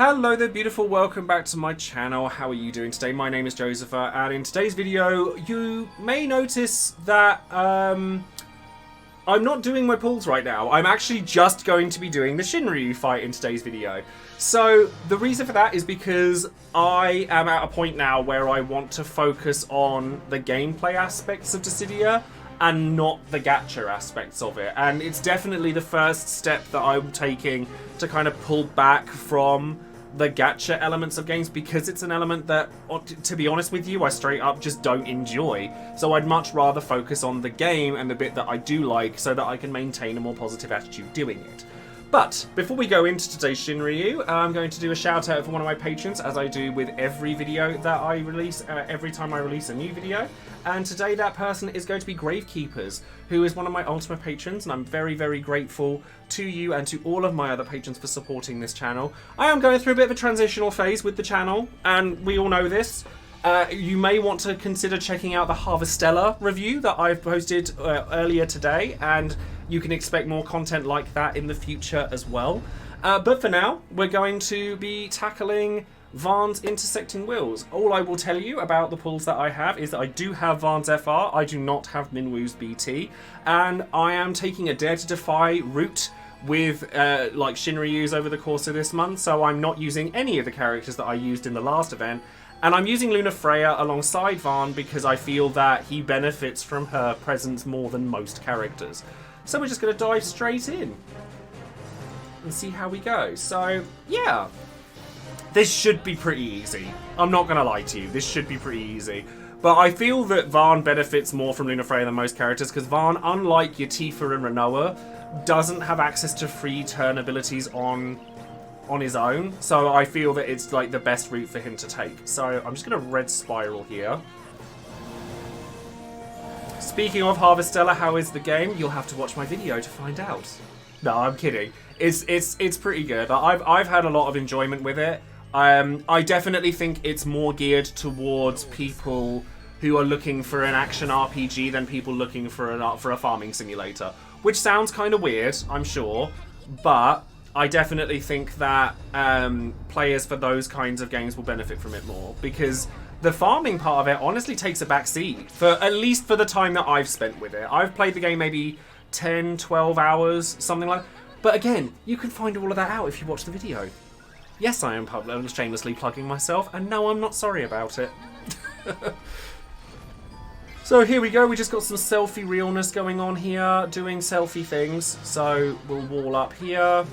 Hello there, beautiful. Welcome back to my channel. How are you doing today? My name is Joesephyr, and in today's video, you may notice that I'm not doing my pulls right now. I'm actually just going to be doing the Shinryu fight in today's video. So the reason for that is because I am at a point now where I want to focus on the gameplay aspects of Dissidia and not the gacha aspects of it. And it's definitely the first step that I'm taking to kind of pull back from the gacha elements of games, because it's an element that, to be honest with you, I straight up just don't enjoy. So I'd much rather focus on the game and the bit that I do like so that I can maintain a more positive attitude doing it. But before we go into today's Shinryu, I'm going to do a shout out for one of my patrons, as I do with every video that I release, every time I release a new video. And today that person is going to be Gravekeepers, who is one of my ultimate patrons, and I'm very, very grateful to you and to all of my other patrons for supporting this channel. I am going through a bit of a transitional phase with the channel, and we all know this. You may want to consider checking out the Harvestella review that I've posted earlier today, and you can expect more content like that in the future as well. But for now, we're going to be tackling Vaan's Intersecting Wills. All I will tell you about the pulls that I have is that I do have Vaan's FR, I do not have Minwoo's BT, and I am taking a Dare to Defy route with like Shinryu's over the course of this month, so I'm not using any of the characters that I used in the last event. And I'm using Luna Freya alongside Vaan because I feel that he benefits from her presence more than most characters. So we're just going to dive straight in and see how we go. So, yeah. This should be pretty easy. I'm not going to lie to you. This should be pretty easy. But I feel that Vaan benefits more from Luna Freya than most characters, because Vaan, unlike Joesephyr and Rinoa, doesn't have access to free turn abilities on his own, so I feel that it's like the best route for him to take. So I'm just going to red spiral here. Speaking of Harvestella, how is the game? You'll have to watch my video to find out. No, I'm kidding. It's pretty good. I've had a lot of enjoyment with it. I definitely think it's more geared towards people who are looking for an action RPG than people looking for a farming simulator, which sounds kind of weird, I'm sure, but I definitely think that players for those kinds of games will benefit from it more, because the farming part of it honestly takes a back seat, at least for the time that I've spent with it. I've played the game maybe 10, 12 hours, something like that. But again, you can find all of that out if you watch the video. Yes, I am shamelessly plugging myself, and no, I'm not sorry about it. So here we go, we just got some selfie realness going on here, doing selfie things. So we'll wall up here.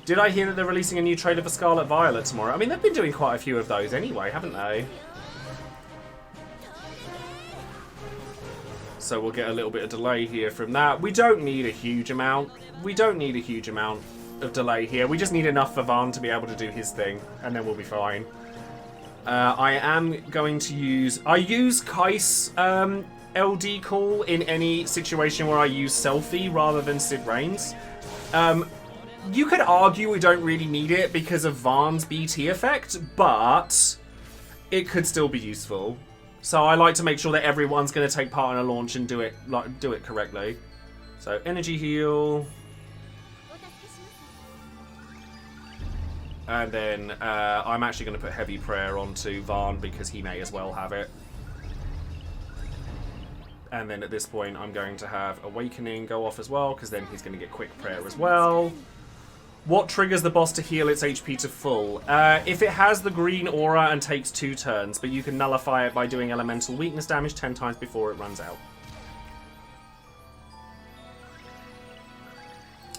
Did I hear that they're releasing a new trailer for Scarlet Violet tomorrow? I mean, they've been doing quite a few of those anyway, haven't they? So we'll get a little bit of delay here from that. We don't need a huge amount. We don't need a huge amount of delay here. We just need enough for Vaan to be able to do his thing, and then we'll be fine. I am going to use... I use Kai's LD call in any situation where I use selfie rather than Sid Reigns. You could argue we don't really need it because of Vaan's BT effect, but it could still be useful. So I like to make sure that everyone's going to take part in a launch and do it correctly. So energy heal, and then I'm actually going to put heavy prayer onto Vaan because he may as well have it. And then at this point I'm going to have awakening go off as well, because then he's going to get quick prayer as well. What triggers the boss to heal its HP to full? If it has the green aura and takes 2 turns, but you can nullify it by doing elemental weakness damage 10 times before it runs out.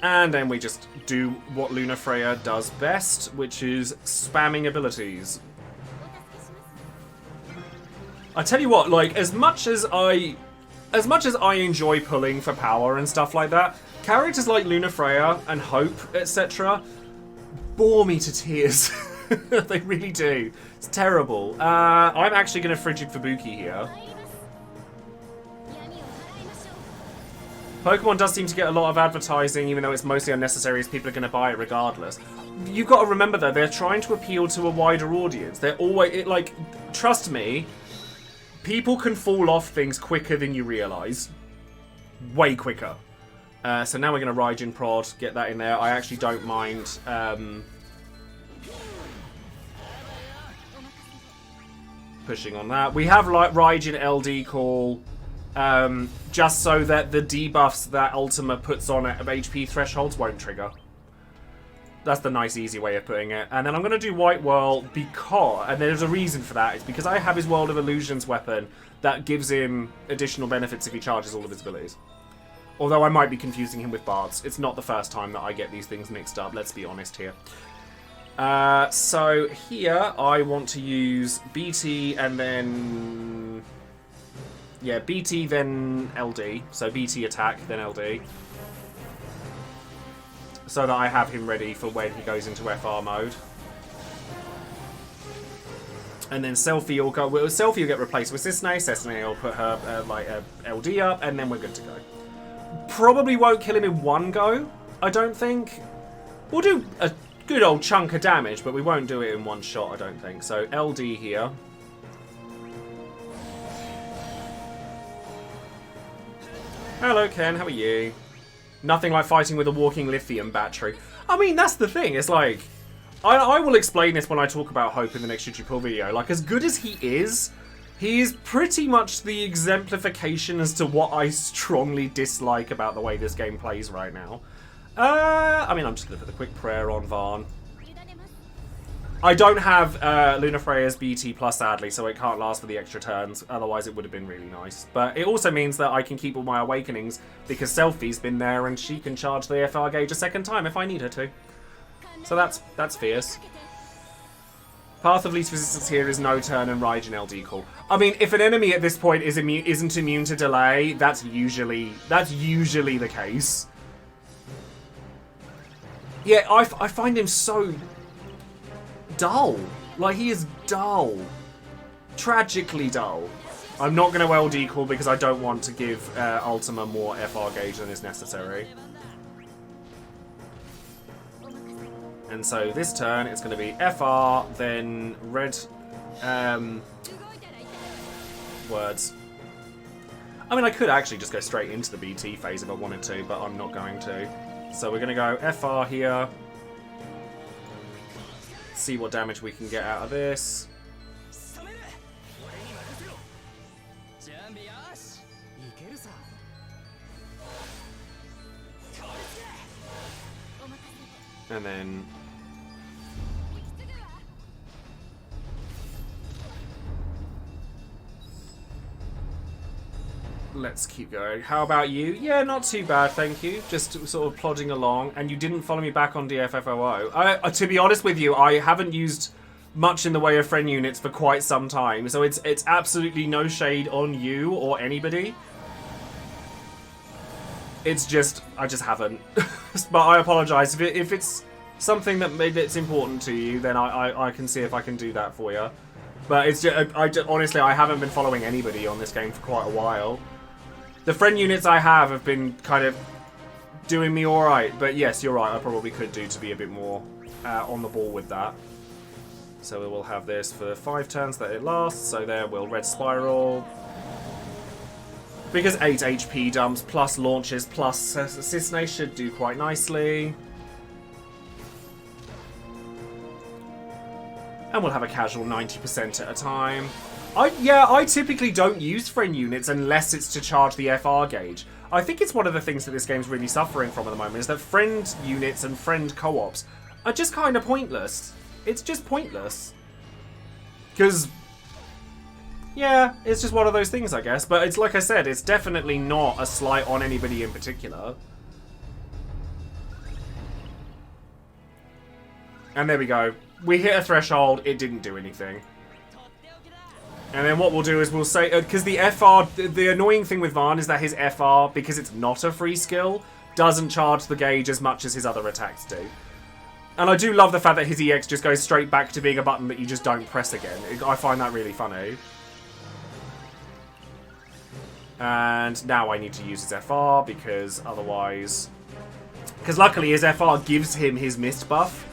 And then we just do what Luna Freya does best, which is spamming abilities. I tell you what, like, as much as I enjoy pulling for power and stuff like that, characters like Luna Freya and Hope, etc., bore me to tears. They really do. It's terrible. I'm actually going to Frigid Fubuki here. Pokemon does seem to get a lot of advertising, even though it's mostly unnecessary, as people are going to buy it regardless. You've got to remember, though, they're trying to appeal to a wider audience. They're always... trust me, people can fall off things quicker than you realise. Way quicker. So now we're going to Raijin Prod, get that in there. I actually don't mind pushing on that. We have like Raijin LD call just so that the debuffs that Ultima puts on at HP thresholds won't trigger. That's the nice, easy way of putting it. And then I'm going to do White Whirl because... And there's a reason for that. It's because I have his World of Illusions weapon that gives him additional benefits if he charges all of his abilities. Although I might be confusing him with bards. It's not the first time that I get these things mixed up, let's be honest here. So here I want to use BT and then... Yeah, BT then LD. So BT attack, then LD. So that I have him ready for when he goes into FR mode. And then Selfie will go... Selfie will get replaced with Cissnei. Cissnei will put her LD up, and then we're good to go. Probably won't kill him in one go, I don't think. We'll do a good old chunk of damage, but we won't do it in one shot, I don't think. So LD here. Hello, Ken. How are you? Nothing like fighting with a walking lithium battery. I mean, that's the thing. It's like... I will explain this when I talk about Hope in the next YouTube pull video. Like, as good as he is pretty much the exemplification as to what I strongly dislike about the way this game plays right now. I mean, I'm just going to put a quick prayer on Vaan. I don't have Lunafreya's BT plus, sadly, so it can't last for the extra turns. Otherwise, it would have been really nice. But it also means that I can keep all my awakenings because Selfie's been there and she can charge the FR gauge a second time if I need her to. So that's fierce. Path of least resistance here is no turn and Raijin LD call. I mean, if an enemy at this point isn't immune to delay, that's usually the case. Yeah, I find him so dull. Like, he is dull. Tragically dull. I'm not going to LD call because I don't want to give Ultima more FR gauge than is necessary. And so this turn it's going to be FR, then red words. I mean, I could actually just go straight into the BT phase if I wanted to, but I'm not going to. So we're going to go FR here. See what damage we can get out of this. And then... let's keep going. How about you? Yeah, not too bad, thank you. Just sort of plodding along. And you didn't follow me back on DFFOO. To be honest with you, I haven't used much in the way of friend units for quite some time. So it's absolutely no shade on you or anybody. It's just, I just haven't. But I apologise. If it's something that's important to you, then I can see if I can do that for you. But it's just, honestly, I haven't been following anybody on this game for quite a while. The friend units I have been kind of doing me alright. But yes, you're right, I probably could do to be a bit more on the ball with that. So we will have this for 5 turns that it lasts. So there, we'll red spiral. Because 8 HP dumps plus launches plus Cissnei should do quite nicely. And we'll have a casual 90% at a time. I typically don't use friend units unless it's to charge the FR gauge. I think it's one of the things that this game's really suffering from at the moment is that friend units and friend co-ops are just kind of pointless. It's just pointless. Because... yeah, it's just one of those things, I guess. But it's like I said, it's definitely not a slight on anybody in particular. And there we go. We hit a threshold, it didn't do anything. And then what we'll do is we'll say... because the FR... the annoying thing with Vaan is that his FR, because it's not a free skill, doesn't charge the gauge as much as his other attacks do. And I do love the fact that his EX just goes straight back to being a button that you just don't press again. I find that really funny. And now I need to use his FR because otherwise... because luckily his FR gives him his mist buff.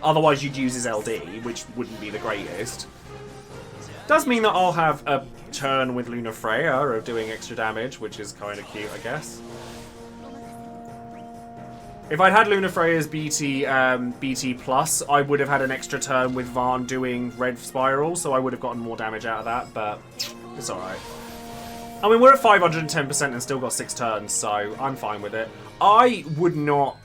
Otherwise you'd use his LD, which wouldn't be the greatest. Does mean that I'll have a turn with Lunafreya of doing extra damage, which is kind of cute, I guess. If I'd had Luna Freya's BT plus, I would have had an extra turn with Vaan doing red spiral, so I would have gotten more damage out of that, but it's alright. I mean, we're at 510% and still got 6 turns, so I'm fine with it. I would not...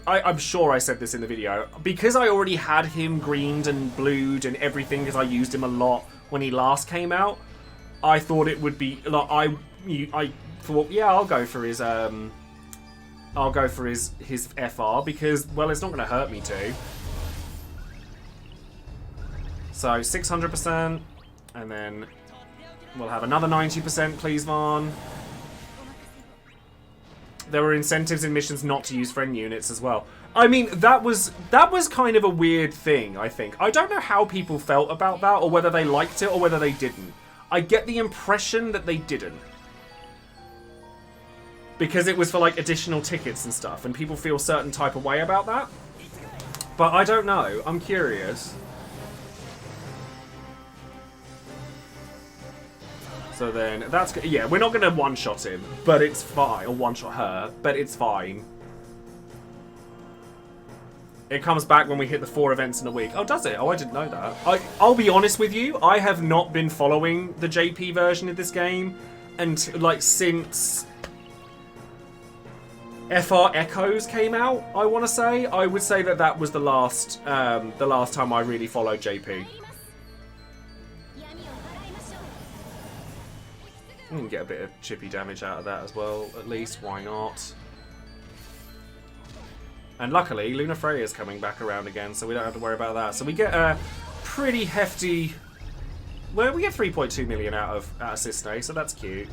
I'm sure I said this in the video. Because I already had him greened and blued and everything, because I used him a lot when he last came out, I thought it would be... Like, I thought, yeah, I'll go for his... I'll go for his FR because, well, it's not going to hurt me to. So 600%, and then we'll have another 90%, please, Vaan. There were incentives in missions not to use friend units as well. I mean, that was kind of a weird thing, I think. I don't know how people felt about that, or whether they liked it or whether they didn't. I get the impression that they didn't. Because it was for, like, additional tickets and stuff, and people feel a certain type of way about that. But I don't know. I'm curious. So then, that's... Yeah, we're not going to one-shot him, but it's fine. Or one-shot her, but it's fine. It comes back when we hit the 4 events in a week. Oh, does it? Oh, I didn't know that. I'll be honest with you. I have not been following the JP version of this game and, like, since... FR Echoes came out, I want to say. I would say that that was the last time I really followed JP. We can get a bit of chippy damage out of that as well, at least. Why not? And luckily, Luna Freya's coming back around again, so we don't have to worry about that. So we get a pretty hefty... Well, we get 3.2 million out of Sisney, so that's cute.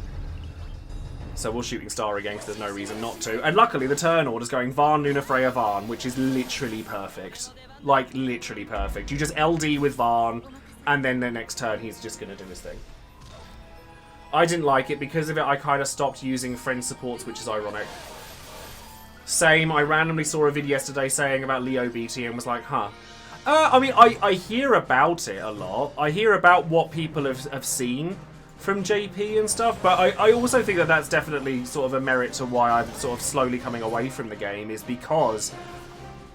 So we're shooting star again because there's no reason not to. And luckily the turn order's going Vaan, Luna Freya, Vaan, which is literally perfect. Like, literally perfect. You just LD with Vaan, and then the next turn he's just going to do his thing. I didn't like it. Because of it, I kind of stopped using friend supports, which is ironic. Same, I randomly saw a video yesterday saying about Leo BT and was like, huh. I mean, I hear about it a lot. I hear about what people have seen from JP and stuff, but I also think that that's definitely sort of a merit to why I'm sort of slowly coming away from the game, is because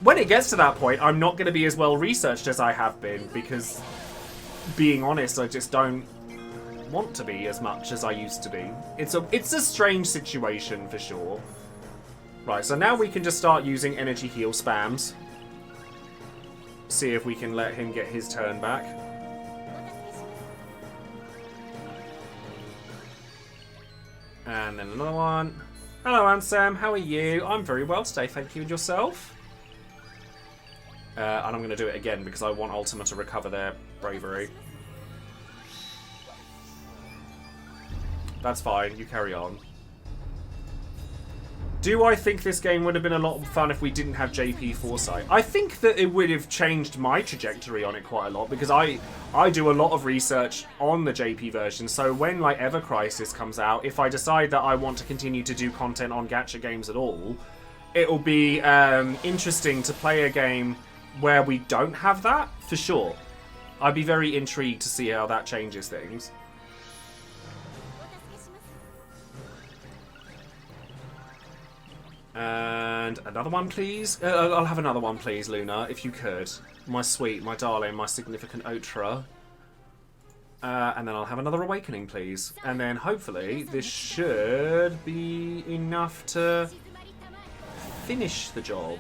when it gets to that point, I'm not going to be as well researched as I have been, because, being honest, I just don't want to be as much as I used to be. It's a strange situation for sure. Right, so now we can just start using energy heal spams. See if we can let him get his turn back. And then another one. Hello, Ansem. How are you? I'm very well today, thank you. And yourself? And I'm going to do it again because I want Ultima to recover their bravery. That's fine. You carry on. Do I think this game would have been a lot of fun if we didn't have JP Foresight? I think that it would have changed my trajectory on it quite a lot, because I do a lot of research on the JP version, so when, like, Ever Crisis comes out, if I decide that I want to continue to do content on gacha games at all, it'll be interesting to play a game where we don't have that, for sure. I'd be very intrigued to see how that changes things. And another one, please. I'll have another one, please, Luna, if you could. My sweet, my darling, my significant Otra. And then I'll have another Awakening, please. And then, hopefully, this should be enough to finish the job.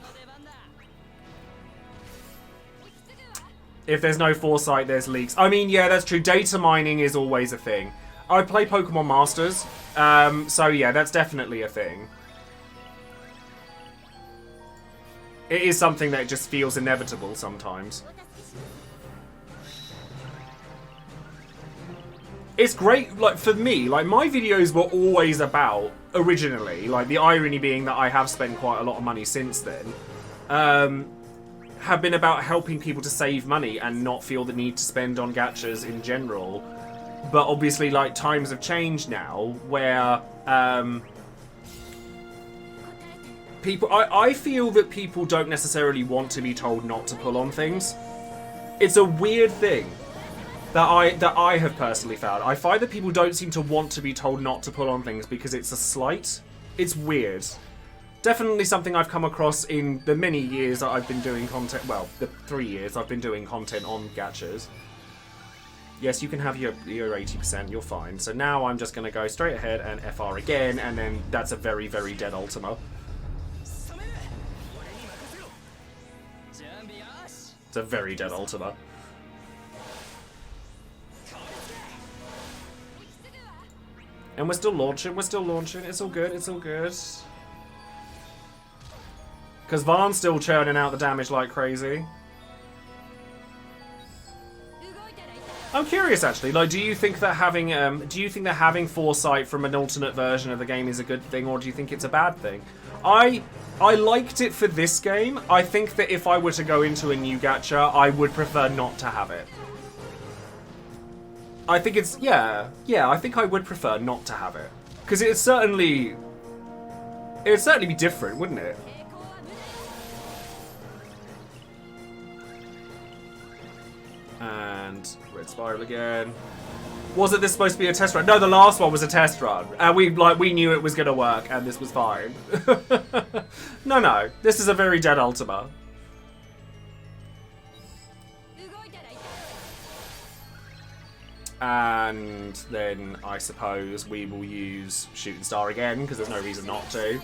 If there's no Foresight, there's leaks. I mean, yeah, that's true. Data mining is always a thing. I play Pokemon Masters, so yeah, that's definitely a thing. It is something that just feels inevitable sometimes. It's great, like, for me, like, my videos were always about, originally, like, the irony being that I have spent quite a lot of money since then, have been about helping people to save money and not feel the need to spend on gachas in general. But obviously, like, times have changed now, where, I feel that people don't necessarily want to be told not to pull on things. It's a weird thing that I have personally found. I find that people don't seem to want to be told not to pull on things because it's a slight. It's weird. Definitely something I've come across in the many years that I've been doing content. Well, the 3 years I've been doing content on gachas. Yes, you can have your 80%, you're fine. So now I'm just going to go straight ahead and FR again, and then that's a very, very dead Ultima. It's a very dead Ultima. And we're still launching, it's all good, it's all good. Because Vaan's still churning out the damage like crazy. I'm curious, actually. Like, do you think that having foresight from an alternate version of the game is a good thing, or do you think it's a bad thing? I liked it for this game. I think that if I were to go into a new gacha, I would prefer not to have it. I think it's yeah. I think I would prefer not to have it because it'd certainly be different, wouldn't it? And red spiral again. Wasn't this supposed to be a test run? No, the last one was a test run, and we knew it was gonna work, and this was fine. No, this is a very dead Ultima. And then I suppose we will use Shooting Star again because there's no reason not to.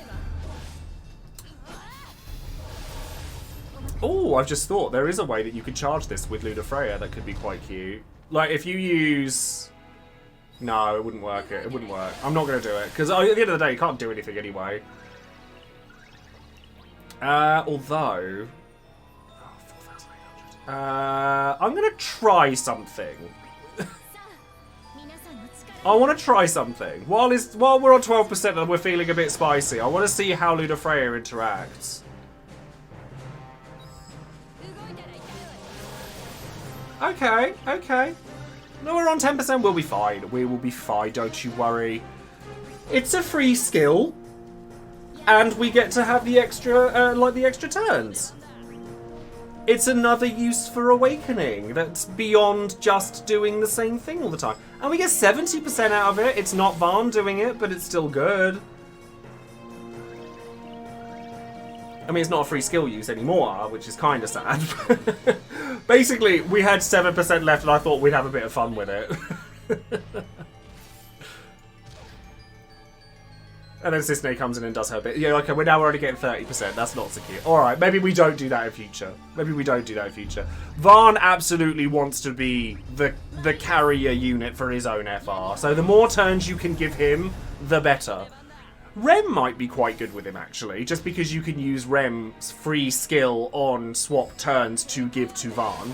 Oh, I've just thought there is a way that you could charge this with Ludafreya that could be quite cute. Like if you use... No, it wouldn't work. It wouldn't work. I'm not going to do it because at the end of the day, you can't do anything anyway. Although... I'm going to try something. I want to try something. While we're on 12% and we're feeling a bit spicy, I want to see how Ludafreya interacts. Okay. No, we're on 10%. We'll be fine. We will be fine. Don't you worry. It's a free skill, and we get to have the extra, the extra turns. It's another use for Awakening that's beyond just doing the same thing all the time. And we get 70% out of it. It's not Vaan doing it, but it's still good. I mean, it's not a free skill use anymore, which is kind of sad. Basically, we had 7% left and I thought we'd have a bit of fun with it. And then Sisney comes in and does her bit. Yeah, okay, we're already getting 30%. That's not so cute. Alright, maybe we don't do that in future. Vaan absolutely wants to be the carrier unit for his own FR. So the more turns you can give him, the better. Rem might be quite good with him, actually, just because you can use Rem's free skill on swap turns to give to Vaan.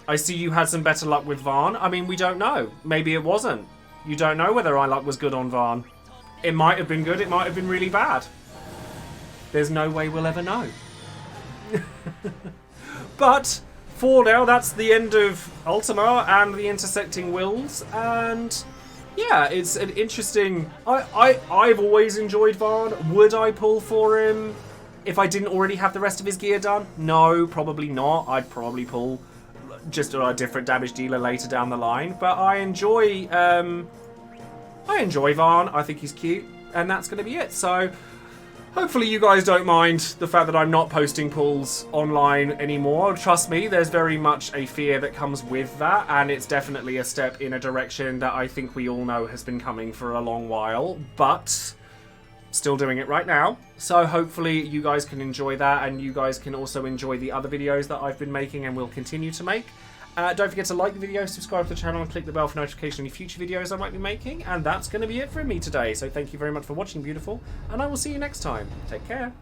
I see you had some better luck with Vaan. I mean, we don't know. Maybe it wasn't. You don't know whether our luck was good on Vaan. It might have been good, it might have been really bad. There's no way we'll ever know. But, for now, that's the end of Ultima and the Intersecting Wills, and... yeah, it's an interesting... I've always enjoyed Vaan. Would I pull for him if I didn't already have the rest of his gear done? No, probably not. I'd probably pull just a different damage dealer later down the line. But I enjoy Vaan. I think he's cute. And that's going to be it. So hopefully you guys don't mind the fact that I'm not posting pulls online anymore. Trust me, there's very much a fear that comes with that, and it's definitely a step in a direction that I think we all know has been coming for a long while, but still doing it right now. So hopefully you guys can enjoy that, and you guys can also enjoy the other videos that I've been making and will continue to make. Don't forget to like the video, subscribe to the channel, and click the bell for notification of any future videos I might be making. And that's going to be it from me today. So thank you very much for watching, beautiful. And I will see you next time. Take care.